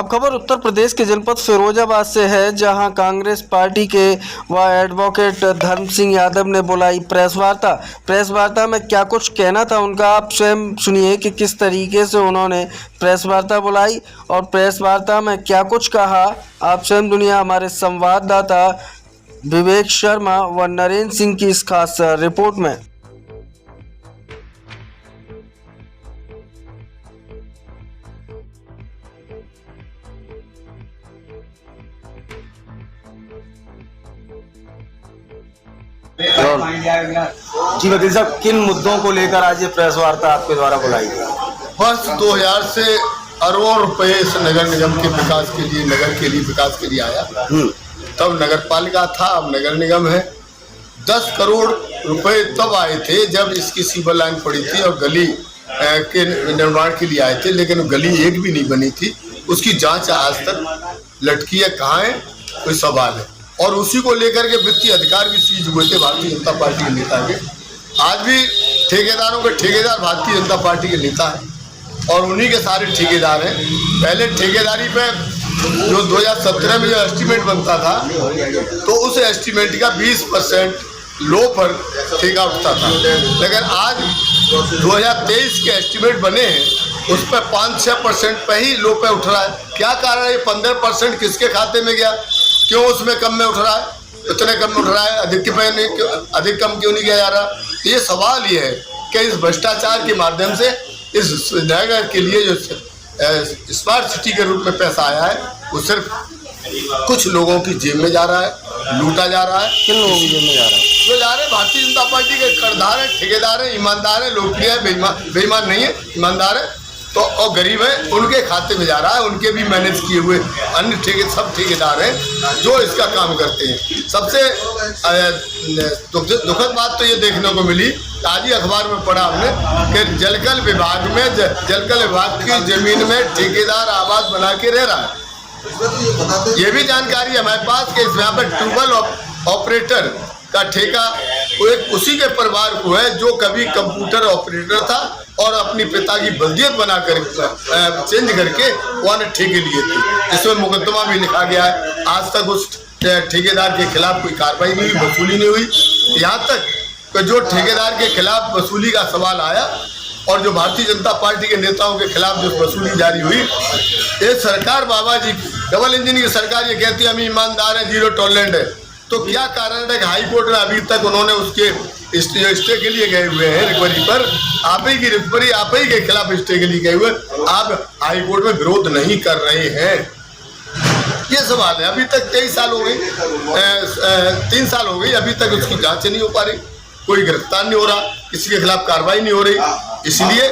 अब खबर उत्तर प्रदेश के जनपद फिरोजाबाद से है, जहां कांग्रेस पार्टी के व एडवोकेट धर्म सिंह यादव ने बुलाई प्रेस वार्ता में क्या कुछ कहना था उनका, आप स्वयं सुनिए कि किस तरीके से उन्होंने प्रेस वार्ता बुलाई और प्रेस वार्ता में क्या कुछ कहा। आप स्वयं दुनिया हमारे संवाददाता विवेक शर्मा व नरेंद्र सिंह की इस खास रिपोर्ट में। जी वकील साहब, किन मुद्दों को लेकर आज ये प्रेस वार्ता आपके द्वारा बुलाई गई? वर्ष 2000 से अरबों रुपए इस नगर निगम के विकास के लिए, नगर के लिए विकास के लिए आया। तब नगर पालिका था, अब नगर निगम है। 10 करोड़ रुपए तब आए थे जब इसकी सीवर लाइन पड़ी थी और गली के निर्माण के लिए आए थे, लेकिन गली एक भी नहीं बनी थी। उसकी जांच आज तक लटकी है, कहाँ है, कोई सवाल है। और उसी को लेकर के वित्तीय अधिकार भी सीज हुए थे भारतीय जनता पार्टी के नेता के। आज भी ठेकेदारों के ठेकेदार भारतीय जनता पार्टी के नेता हैं और उन्हीं के सारे ठेकेदार हैं। पहले ठेकेदारी पे जो 2017 में जो एस्टीमेट बनता था, तो उस एस्टीमेट का 20% लो पर ठेका उठता था, लेकिन आज 2023 के एस्टीमेट बने हैं, उस पर 5-6% पे ही लो पे उठ रहा है। क्या कारण है? 15% किसके खाते में गया? क्यों उसमें कम में उठ रहा है? इतने कम में उठ रहा है, अधिक कम क्यों नहीं किया जा रहा? ये सवाल ये है कि इस भ्रष्टाचार के माध्यम से इस नगर के लिए जो स्मार्ट सिटी के रूप में पैसा आया है, वो सिर्फ कुछ लोगों की जेब में जा रहा है, लूटा जा रहा है। किन लोगों की जेब में जा रहा है? जो जा रहे हैं भारतीय जनता पार्टी के करदार हैं, ठेकेदार हैं, ईमानदार हैं, लोकप्रिय है, बेईमान नहीं है, ईमानदार है तो और गरीब है, उनके खाते में जा रहा है। उनके भी मैनेज किए हुए अन्य सब ठेकेदार हैं जो इसका काम करते हैं। सबसे दुखद बात तो ये देखने को मिली, आज ही अखबार में पढ़ा हमने कि जलकल विभाग की जमीन में ठेकेदार आवास बना के रह रहा है। ये भी जानकारी हमारे पास कि यहाँ पर ट्यूबवेल ऑपरेटर का ठेका एक उसी के परिवार को है जो कभी कंप्यूटर ऑपरेटर था और अपनी पिता की बल्दियत बनाकर चेंज करके वहाँ ठेके लिए थे। इसमें मुकदमा भी लिखा गया है। आज तक उस ठेकेदार के खिलाफ कोई कार्रवाई नहीं हुई, वसूली नहीं हुई। यहाँ तक कि जो ठेकेदार के खिलाफ वसूली का सवाल आया और जो भारतीय जनता पार्टी के नेताओं के खिलाफ जो वसूली जारी हुई, ये सरकार बाबा जी डबल इंजन की सरकार ये कहती है हम ईमानदार हैं, जीरो टॉलरेंट है। तो क्या कारण है कि हाई कोर्ट में अभी तक उन्होंने उसके स्टे के लिए गए हुए हैं, रिकवरी पर आप ही के खिलाफ स्टे के लिए गए हुए, आप हाई कोर्ट में विरोध नहीं कर रहे हैं? ये सवाल है। अभी तक 23 साल हो गए, 3 साल हो गई, अभी तक उसकी जांच नहीं हो पा रही, कोई गिरफ्तार नहीं हो रहा, किसी के खिलाफ कार्रवाई नहीं हो रही। इसलिए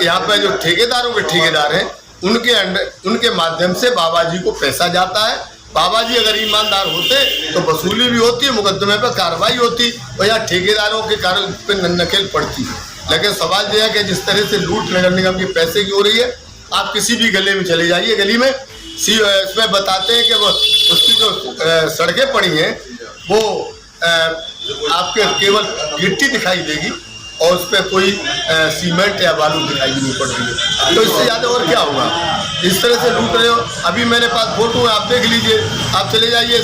यहाँ पे जो ठेकेदारों के ठेकेदार हैं, उनके माध्यम से बाबा जी को पैसा जाता है। बाबा जी अगर ईमानदार होते तो वसूली भी होती, मुकदमे पर कार्रवाई होती और यहाँ ठेकेदारों के कारण पे नकेल पड़ती। लेकिन सवाल यह है कि जिस तरह से लूट नगर निगम के पैसे की हो रही है, आप किसी भी गले में चले जाइए, गली में इसमें बताते हैं कि वो उसकी जो सड़कें पड़ी हैं वो आपके केवल गिट्टी दिखाई देगी और उस पर कोई सीमेंट या बालू दिखाई नहीं पड़ रही है। तो इससे ज़्यादा और क्या होगा? इस तरह से लूट रहे हो। अभी मेरे पास फोटो है, आप देख लीजिए, आप चले जाइए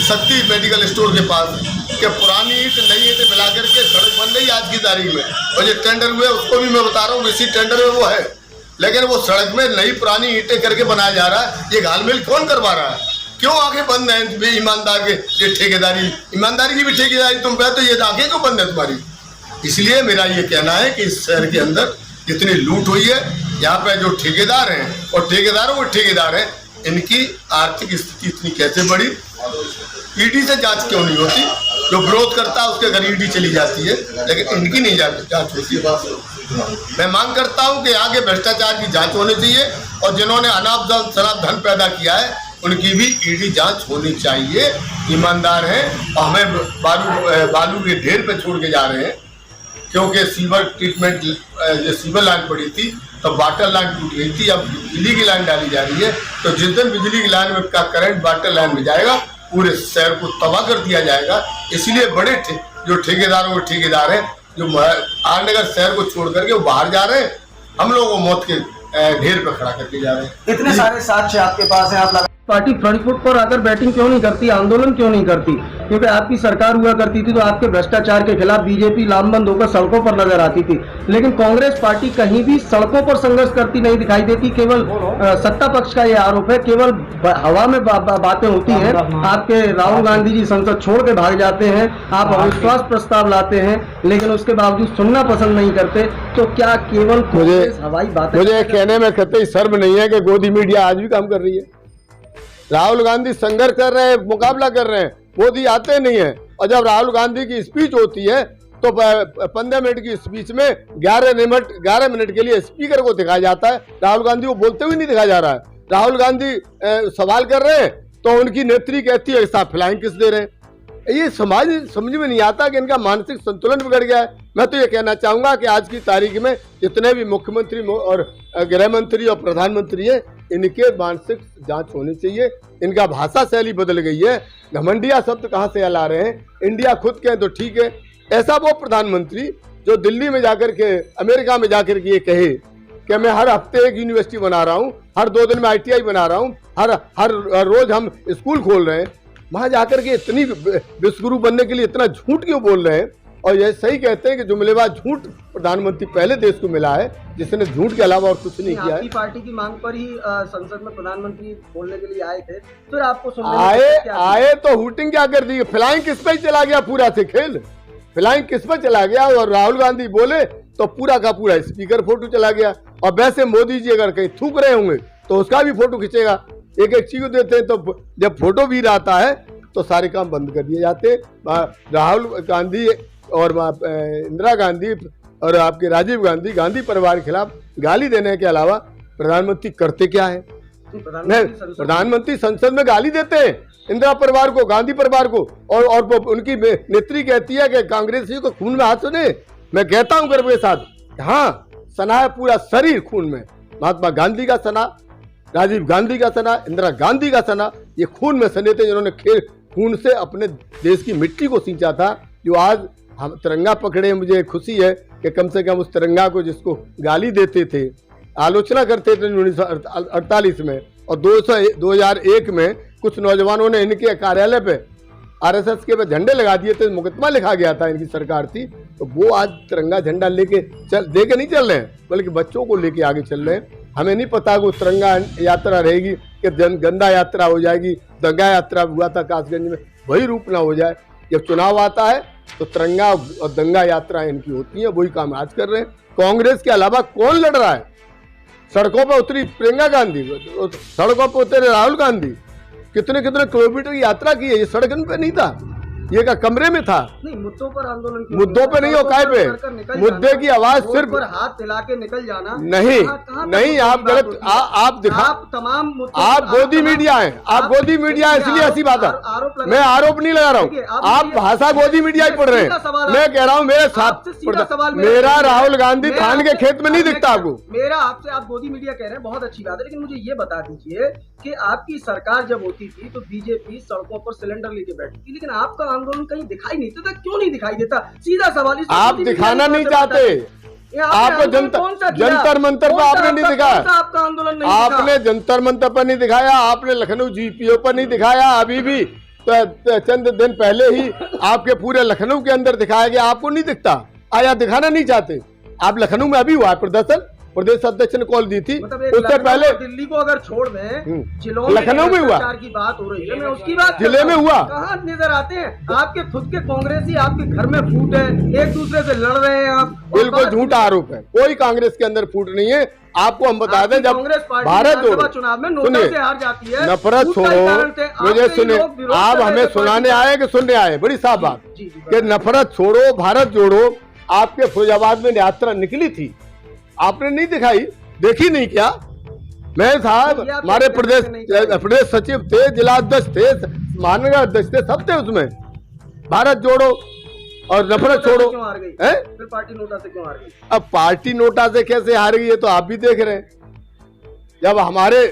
शक्ति मेडिकल स्टोर के पास कि पुरानी ईंट नई ईंट मिला करके सड़क बन रही आज की तारीख में, और जो टेंडर हुए उसको भी मैं बता रहा हूँ, इसी टेंडर में वो है, लेकिन वो सड़क में नई पुरानी ईंटें करके बनाया जा रहा है। ये घालमेल कौन करवा रहा है? क्यों आंखें बंद हैं ईमानदार के? ये ठेकेदारी, ईमानदारी की भी ठेकेदारी तुम पे, तो ये आंखें क्यों बंद है तुम्हारी? इसलिए मेरा ये कहना है कि इस शहर के अंदर जितनी लूट हुई है, यहाँ पे जो ठेकेदार हैं और ठेकेदारों के ठेकेदार हैं, इनकी आर्थिक स्थिति इतनी कैसे बढ़ी? ईडी से जांच क्यों नहीं होती? जो विरोध करता है उसके घर ईडी चली जाती है, लेकिन इनकी नहीं जांच होती। मैं मांग करता हूँ कि यहाँ के भ्रष्टाचार की जांच होनी चाहिए और जिन्होंने अनाप शराब धन पैदा किया है उनकी भी ईडी जांच होनी चाहिए। ईमानदार हैं और हमें बालू के ढेर पे छोड़ के जा रहे हैं, क्योंकि सीवर ट्रीटमेंट जो सीवर लाइन पड़ी थी तो वाटर लाइन टूट गई थी, अब बिजली की लाइन डाली जा रही है। तो जिस दिन बिजली की लाइन में का करंट वाटर लाइन में जाएगा, पूरे शहर को तबाह कर दिया जाएगा। इसलिए बड़े जो ठेकेदारों के ठेकेदार हैं, जो आर नगर शहर को छोड़ करके वो बाहर जा रहे हैं, हम लोगों को मौत के ढेर पर खड़ा करके जा रहे हैं। इतने सारे साक्ष्य आपके पास हैं, आप लगा पार्टी फ्रंट फुट पर आकर बैटिंग क्यों नहीं करती, आंदोलन क्यों नहीं करती? क्योंकि आपकी सरकार हुआ करती थी तो आपके भ्रष्टाचार के खिलाफ बीजेपी लामबंद होकर सड़कों पर नजर आती थी, लेकिन कांग्रेस पार्टी कहीं भी सड़कों पर संघर्ष करती नहीं दिखाई देती। केवल सत्ता पक्ष का ये आरोप है, केवल हवा में बातें होती हैं। आपके राहुल गांधी जी संसद छोड़ के भाग जाते हैं, आप अविश्वास प्रस्ताव लाते हैं, लेकिन उसके बावजूद सुनना पसंद नहीं करते। तो क्या केवल हवाई बातें? मुझे कहने में कतई शर्म नहीं है कि गोदी मीडिया आज भी काम कर रही है। राहुल गांधी संघर्ष कर रहे हैं, मुकाबला कर रहे हैं, मोदी आते नहीं है। और जब राहुल गांधी की स्पीच होती है तो 15 मिनट की स्पीच में 11 मिनट के लिए स्पीकर को दिखाया जाता है, राहुल गांधी को बोलते हुए नहीं दिखाया जा रहा है। राहुल गांधी सवाल कर रहे हैं तो उनकी नेत्री कहती है साहब फ्लाइंग किस दे रहे हैं। ये समाज समझ में नहीं आता कि इनका मानसिक संतुलन बिगड़ गया है। मैं तो ये कहना चाहूंगा कि आज की तारीख में जितने भी मुख्यमंत्री और गृह मंत्री और प्रधानमंत्री है, इनके मानसिक जांच होनी चाहिए। इनका भाषा शैली बदल गई है। घमंडिया शब्द कहाँ से ला रहे हैं? इंडिया खुद के तो ठीक है, ऐसा वो प्रधानमंत्री जो दिल्ली में जाकर के, अमेरिका में जाकर के ये कहे कि मैं हर हफ्ते एक यूनिवर्सिटी बना रहा हूँ, हर 2 दिन में ITI बना रहा हूँ, हर रोज हम स्कूल खोल रहे हैं, वहां जाकर के इतनी विश्वगुरु बनने के लिए इतना झूठ क्यों बोल रहे हैं? और ये सही कहते हैं कि जुमलेबाज झूठ प्रधानमंत्री पहले देश को मिला है जिसने झूठ के अलावा और कुछ नहीं किया है। आपकी पार्टी की मांग पर ही संसद में प्रधानमंत्री बोलने के लिए आए थे, फिर आपको आए तो हुटिंग क्या कर दी? फ्लाइंग किस पे चला गया? पूरा से खेल फ्लाइंग किस पे चला गया? और राहुल गांधी बोले तो पूरा का पूरा स्पीकर फोटो चला गया। और वैसे मोदी जी अगर कहीं थूक रहे होंगे तो उसका भी फोटो खींचेगा। एक चीज को देते हैं तो जब फोटो भी आता है तो सारे काम बंद कर दिए जाते हैं। राहुल गांधी और इंदिरा गांधी और आपके राजीव गांधी, गांधी परिवार के खिलाफ गाली देने के अलावा प्रधानमंत्री करते क्या है? प्रधानमंत्री संसद में गाली देते हैं इंदिरा परिवार को, गांधी परिवार को, और उनकी नेत्री कहती है कि कांग्रेसियों को खून में हाथ सुने। मैं कहता हूं गर्व के साथ, हाँ सना है पूरा शरीर खून में। महात्मा गांधी का सना, राजीव गांधी का सना, इंदिरा गांधी का सना, ये खून में सने थे, जिन्होंने खून से अपने देश की मिट्टी को सींचा था। जो आज हम तिरंगा पकड़े, मुझे खुशी है कि कम से कम उस तिरंगा को जिसको गाली देते थे, आलोचना करते थे 1948 में और 2001 में कुछ नौजवानों ने इनके कार्यालय पे RSS के पे झंडे लगा दिए थे, मुकदमा लिखा गया था, इनकी सरकार थी, तो वो आज तिरंगा झंडा लेके नहीं चल रहे हैं, बल्कि बच्चों को लेके आगे चल रहे हैं। हमें नहीं पता कि तिरंगा यात्रा रहेगी कि गंदा यात्रा हो जाएगी। दंगा यात्रा हुआ था कासगंज में, वही रूप ना हो जाए। जब चुनाव आता है तो तिरंगा और दंगा यात्रा इनकी होती है, वही काम आज कर रहे हैं। कांग्रेस के अलावा कौन लड़ रहा है? सड़कों पर उतरी प्रियंका गांधी, सड़कों पर उतरे राहुल गांधी, कितने किलोमीटर की यात्रा की है। ये सड़क पे नहीं था, ये का कमरे में था। नहीं, मुद्दों पर आंदोलन, मुद्दों पे नहीं हो, काय पे मुद्दे की आवाज सिर्फ हाथ हिला के निकल जाना नहीं। आप गलत, आप दिखा, तमाम आप गोदी मीडिया है, आप गोदी मीडिया है, इसलिए ऐसी बात है। मैं आरोप नहीं लगा रहा हूँ, आप भाषा गोदी मीडिया ही पढ़ रहे हैं। मैं कह रहा हूँ मेरे साथ मेरा राहुल गांधी धान के खेत में नहीं दिखता आपको। मेरा आपसे, आप गोदी मीडिया कह रहे हैं, बहुत अच्छी बात है, लेकिन मुझे ये बता दीजिए कि आपकी सरकार जब होती थी तो बीजेपी सड़कों पर सिलेंडर लेके बैठी थी, लेकिन आपका आंदोलन कहीं दिखाई नहीं देता। क्यों नहीं दिखाई देता? सीधा सवाल। आप दिखाना नहीं चाहते, आपको जंतर मंतर पर आपने नहीं दिखाया, आपका आंदोलन नहीं, आपने जंतर मंतर पर नहीं दिखाया, आपने लखनऊ GPO पर नहीं दिखाया। अभी भी तो चंद दिन पहले ही आपके पूरे लखनऊ के अंदर दिखाया गया, आपको नहीं दिखता, आया दिखाना नहीं चाहते। आप लखनऊ में अभी हुआ प्रदर्शन, प्रदेश अध्यक्ष ने कॉल दी थी, उससे पहले दिल्ली को अगर छोड़ दें, जिलों लखनऊ में हुआ की बात हो रही है, मैं उसकी बात जिले में हुआ। कहाँ नजर आते हैं आपके खुद के कांग्रेसी? आपके घर में फूट है, एक दूसरे से लड़ रहे हैं आप। बिल्कुल झूठा आरोप है, कोई कांग्रेस के अंदर फूट नहीं है। आपको हम बता दें, जब भारत चुनाव में नोटा से हार जाती है, नफरत छोड़ो, मुझे सुने, आप हमें सुनाने आए कि सुनने आए? बड़ी साफ बात कि नफरत छोड़ो, भारत जोड़ो। आपके फिरोजाबाद में यात्रा निकली थी, आपने नहीं दिखाई, देखी नहीं क्या? मैं साहब, हमारे प्रदेश सचिव थे, जिला अध्यक्ष थे, महानगर अध्यक्ष थे, सब थे उसमें। भारत जोड़ो और नफरत छोड़ो। फिर पार्टी नोटा से क्यों हार गई? अब पार्टी नोटा से कैसे हार गई है तो आप भी देख रहे हैं। जब हमारे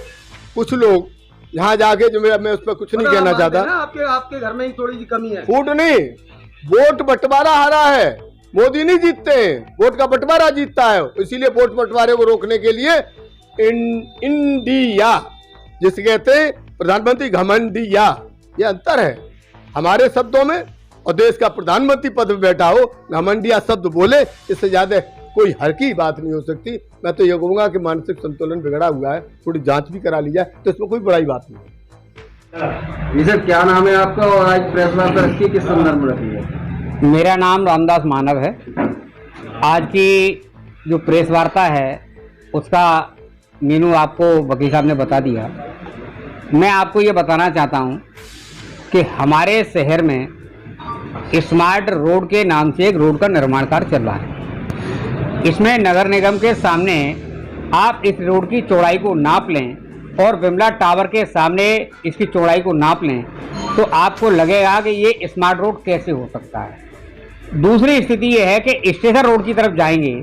कुछ लोग यहाँ जाके, जो मैं उस पर कुछ नहीं कहना चाहता, आपके घर में ही थोड़ी सी कमी है। फूट नहीं, वोट बंटवारा हारा है, मोदी नहीं जीतते हैं, वोट का बंटवारा जीतता है। इसीलिए वोट बंटवारे को रोकने के लिए इंडिया, जिसे कहते हैं प्रधानमंत्री घमंडिया, ये अंतर है हमारे शब्दों में। और देश का प्रधानमंत्री पद पर बैठा हो घमंडिया शब्द बोले, इससे ज्यादा कोई हर की बात नहीं हो सकती। मैं तो ये कहूंगा कि मानसिक संतुलन बिगड़ा हुआ है, थोड़ी जांच भी करा ली जाए तो इसमें कोई बड़ी बात नहीं है। जी सर, क्या नाम है आपका और आज प्रेस वार्ता रखी किस संदर्भ में रखी है? मेरा नाम रामदास मानव है। आज की जो प्रेस वार्ता है उसका मेनू आपको वकील साहब ने बता दिया। मैं आपको ये बताना चाहता हूँ कि हमारे शहर में स्मार्ट रोड के नाम से एक रोड का निर्माण कार्य चल रहा है। इसमें नगर निगम के सामने आप इस रोड की चौड़ाई को नाप लें और विमला टावर के सामने इसकी चौड़ाई को नाप लें तो आपको लगेगा कि ये स्मार्ट रोड कैसे हो सकता है। दूसरी स्थिति ये है कि स्टेशन रोड की तरफ जाएंगे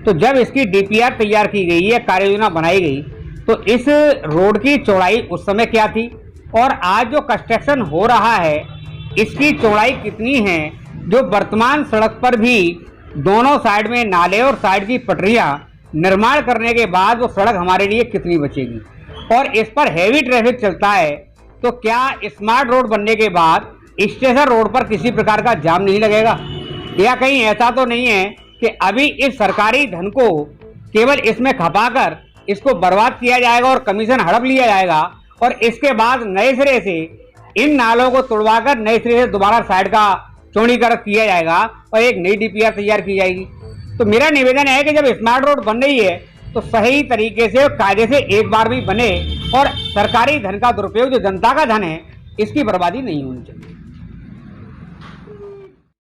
तो जब इसकी डीपीआर तैयार की गई या कार्य योजना बनाई गई तो इस रोड की चौड़ाई उस समय क्या थी और आज जो कंस्ट्रक्शन हो रहा है इसकी चौड़ाई कितनी है, जो वर्तमान सड़क पर भी दोनों साइड में नाले और साइड की पटरियां निर्माण करने के बाद वो सड़क हमारे लिए कितनी बचेगी और इस पर हैवी ट्रैफिक चलता है तो क्या स्मार्ट रोड बनने के बाद स्टेशन रोड पर किसी प्रकार का जाम नहीं लगेगा? या कहीं ऐसा तो नहीं है कि अभी इस सरकारी धन को केवल इसमें खपाकर इसको बर्बाद किया जाएगा और कमीशन हड़प लिया जाएगा और इसके बाद नए सिरे से इन नालों को तुड़वाकर नए सिरे से दोबारा साइड का चौड़ीकरण किया जाएगा और एक नई डीपीआर तैयार की जाएगी। तो मेरा निवेदन है कि जब स्मार्ट रोड बन रही है तो सही तरीके से कायदे से एक बार भी बने और सरकारी धन का दुरुपयोग जो जनता का धन है इसकी बर्बादी नहीं होनी चाहिए।